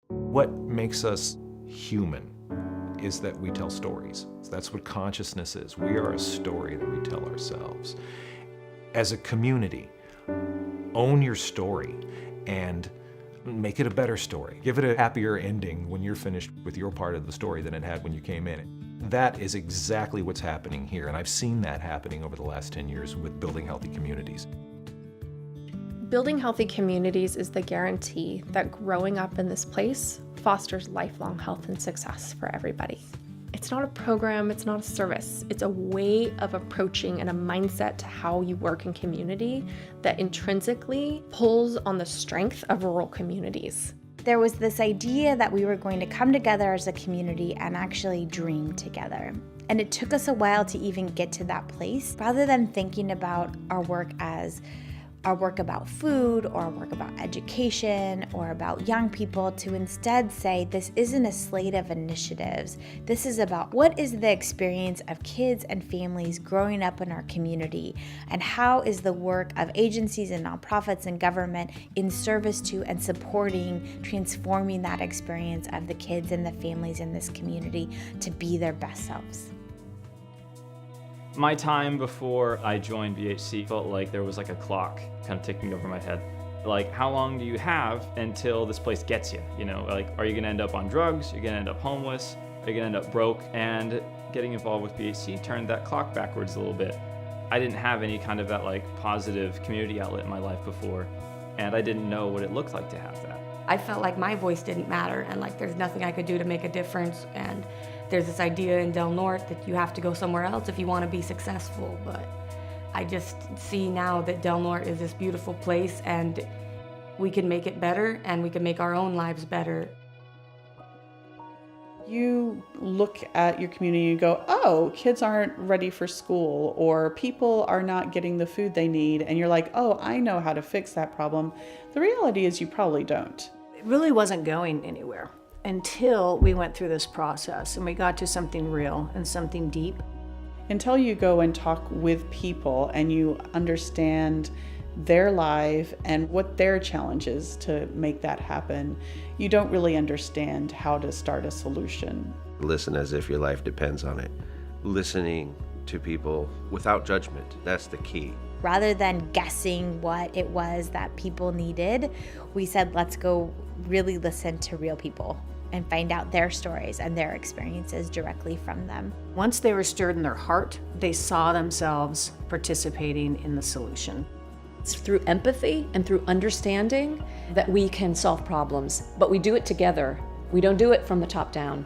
What makes us human is that we tell stories. That's what consciousness is. We are a story that we tell ourselves. As a community, own your story and make it a better story. Give it a happier ending when you're finished with your part of the story than it had when you came in. That is exactly what's happening here, and I've seen that happening over the last 10 years with building healthy communities. Building healthy communities is the guarantee that growing up in this place fosters lifelong health and success for everybody. It's not a program, it's not a service. It's a way of approaching and a mindset to how you work in community that intrinsically pulls on the strength of rural communities. There was this idea that we were going to come together as a community and actually dream together. And it took us a while to even get to that place, rather than thinking about our work as our work about food or our work about education or about young people, to instead say this isn't a slate of initiatives. This is about what is the experience of kids and families growing up in our community, and how is the work of agencies and nonprofits and government in service to and supporting transforming that experience of the kids and the families in this community to be their best selves. My time before I joined BHC felt like there was like a clock kind of ticking over my head. Like, how long do you have until this place gets you? You know, like, are you gonna end up on drugs? You're gonna end up homeless? Are you gonna end up broke? And getting involved with BHC turned that clock backwards a little bit. I didn't have any kind of that like positive community outlet in my life before, and I didn't know what it looked like to have that. I felt like my voice didn't matter, and like there's nothing I could do to make a difference. And there's this idea in Del Norte that you have to go somewhere else if you want to be successful. But I just see now that Del Norte is this beautiful place, and we can make it better, and we can make our own lives better. You look at your community and go, oh, kids aren't ready for school, or people are not getting the food they need, and you're like, oh, I know how to fix that problem. The reality is you probably don't. It really wasn't going anywhere until we went through this process and we got to something real and something deep. Until you go and talk with people and you understand their life and what their challenge is to make that happen, you don't really understand how to start a solution. Listen as if your life depends on it. Listening to people without judgment, that's the key. Rather than guessing what it was that people needed, we said, let's go really listen to real people and find out their stories and their experiences directly from them. Once they were stirred in their heart, they saw themselves participating in the solution. It's through empathy and through understanding that we can solve problems, but we do it together. We don't do it from the top down.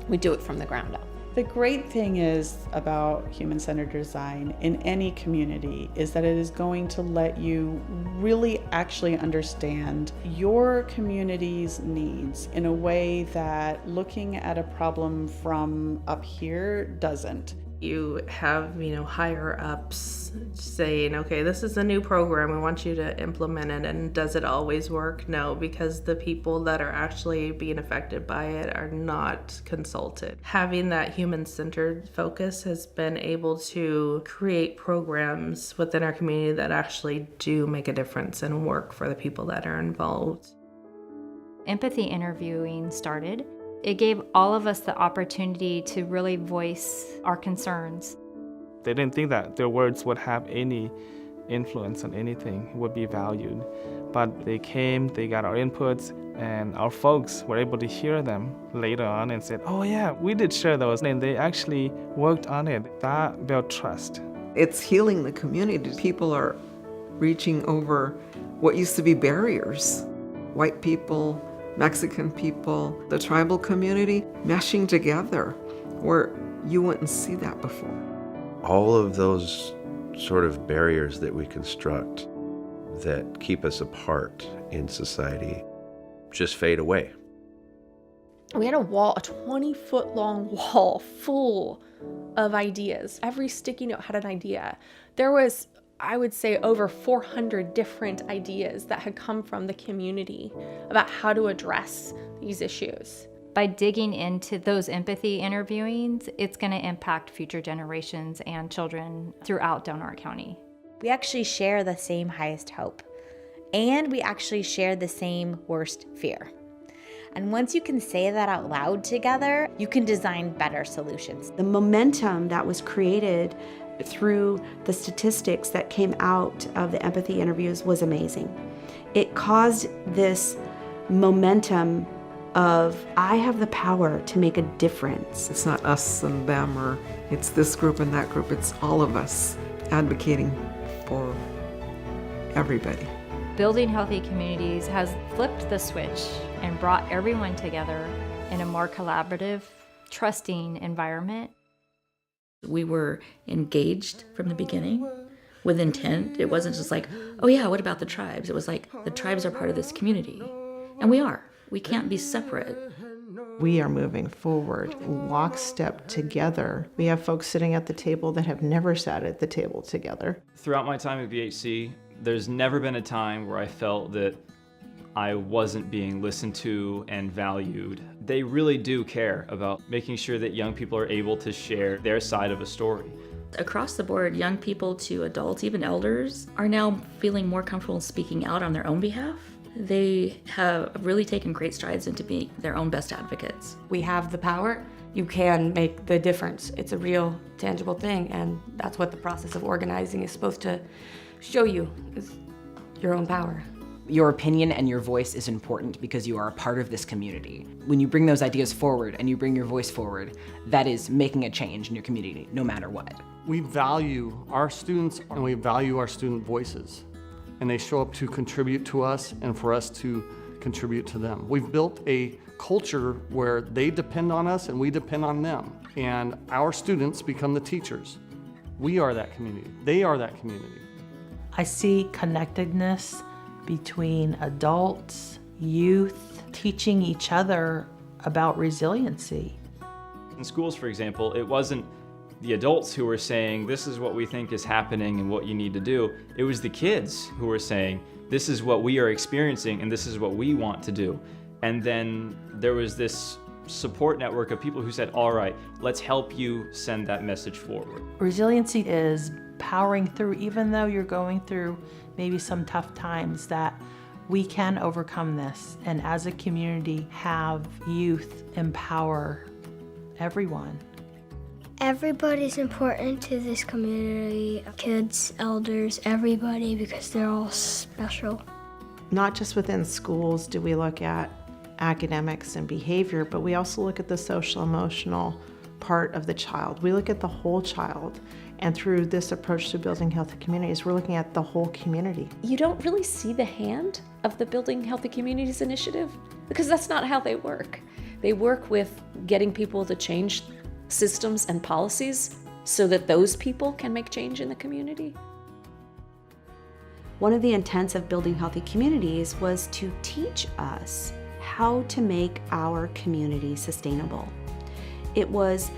We do it from the ground up. The great thing is about human-centered design in any community is that it is going to let you really actually understand your community's needs in a way that looking at a problem from up here doesn't. You have, higher ups saying, okay, this is a new program, we want you to implement it, and does it always work? No, because the people that are actually being affected by it are not consulted. Having that human-centered focus has been able to create programs within our community that actually do make a difference and work for the people that are involved. Empathy interviewing started. It gave all of us the opportunity to really voice our concerns. They didn't think that their words would have any influence on anything, would be valued. But they came, they got our inputs, and our folks were able to hear them later on and said, oh yeah, we did share those, and they actually worked on it. That built trust. It's healing the community. People are reaching over what used to be barriers. White people, Mexican people, the tribal community, meshing together where you wouldn't see that before. All of those sort of barriers that we construct that keep us apart in society just fade away. We had a 20-foot long wall full of ideas. Every sticky note had an idea. There was, I would say, over 400 different ideas that had come from the community about how to address these issues. By digging into those empathy interviewings, it's going to impact future generations and children throughout Del Norte County. We actually share the same highest hope, and we actually share the same worst fear. And once you can say that out loud together, you can design better solutions. The momentum that was created through the statistics that came out of the empathy interviews was amazing. It caused this momentum of, I have the power to make a difference. It's not us and them, or it's this group and that group. It's all of us advocating for everybody. Building healthy communities has flipped the switch and brought everyone together in a more collaborative, trusting environment. We were engaged from the beginning with intent. It wasn't just like, oh yeah, what about the tribes? It was like, the tribes are part of this community. And we are. We can't be separate. We are moving forward, lockstep together. We have folks sitting at the table that have never sat at the table together. Throughout my time at BHC, there's never been a time where I felt that I wasn't being listened to and valued. They really do care about making sure that young people are able to share their side of a story. Across the board, young people to adults, even elders, are now feeling more comfortable speaking out on their own behalf. They have really taken great strides into being their own best advocates. We have the power. You can make the difference. It's a real, tangible thing, and that's what the process of organizing is supposed to show you, is your own power. Your opinion and your voice is important because you are a part of this community. When you bring those ideas forward and you bring your voice forward, that is making a change in your community, no matter what. We value our students and we value our student voices. And they show up to contribute to us and for us to contribute to them. We've built a culture where they depend on us and we depend on them. And our students become the teachers. We are that community. They are that community. I see connectedness between adults, youth, teaching each other about resiliency. In schools, for example, it wasn't the adults who were saying, this is what we think is happening and what you need to do. It was the kids who were saying, this is what we are experiencing and this is what we want to do. And then there was this support network of people who said, all right, let's help you send that message forward. Resiliency is powering through, even though you're going through maybe some tough times, that we can overcome this. And as a community, have youth empower everyone. Everybody's important to this community, kids, elders, everybody, because they're all special. Not just within schools do we look at academics and behavior, but we also look at the social emotional part of the child. We look at the whole child. And through this approach to building healthy communities, we're looking at the whole community. You don't really see the hand of the Building Healthy Communities initiative because that's not how they work. They work with getting people to change systems and policies so that those people can make change in the community. One of the intents of building healthy communities was to teach us how to make our community sustainable. It was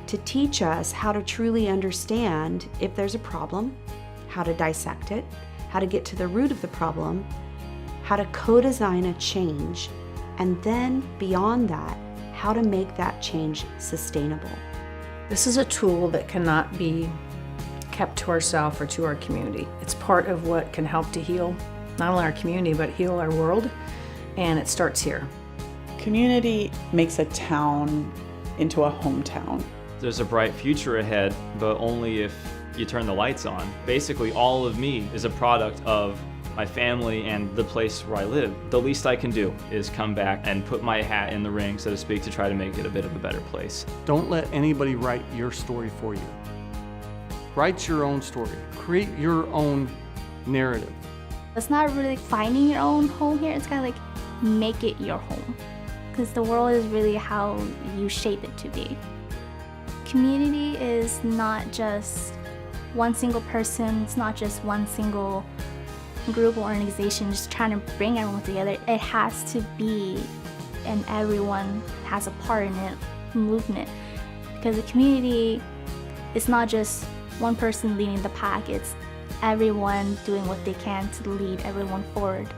to teach us how to truly understand if there's a problem, how to dissect it, how to get to the root of the problem, how to co-design a change, and then beyond that, how to make that change sustainable. This is a tool that cannot be kept to ourselves or to our community. It's part of what can help to heal not only our community, but heal our world, and it starts here. Community makes a town into a hometown. There's a bright future ahead, but only if you turn the lights on. Basically, all of me is a product of my family and the place where I live. The least I can do is come back and put my hat in the ring, so to speak, to try to make it a bit of a better place. Don't let anybody write your story for you. Write your own story. Create your own narrative. It's not really finding your own home here, it's kind of like make it your home. Because the world is really how you shape it to be. Community is not just one single person, it's not just one single group or organization just trying to bring everyone together. It has to be, and everyone has a part in it, movement. Because the community is not just one person leading the pack, it's everyone doing what they can to lead everyone forward.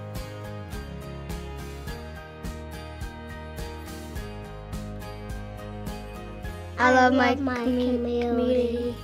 I love my community.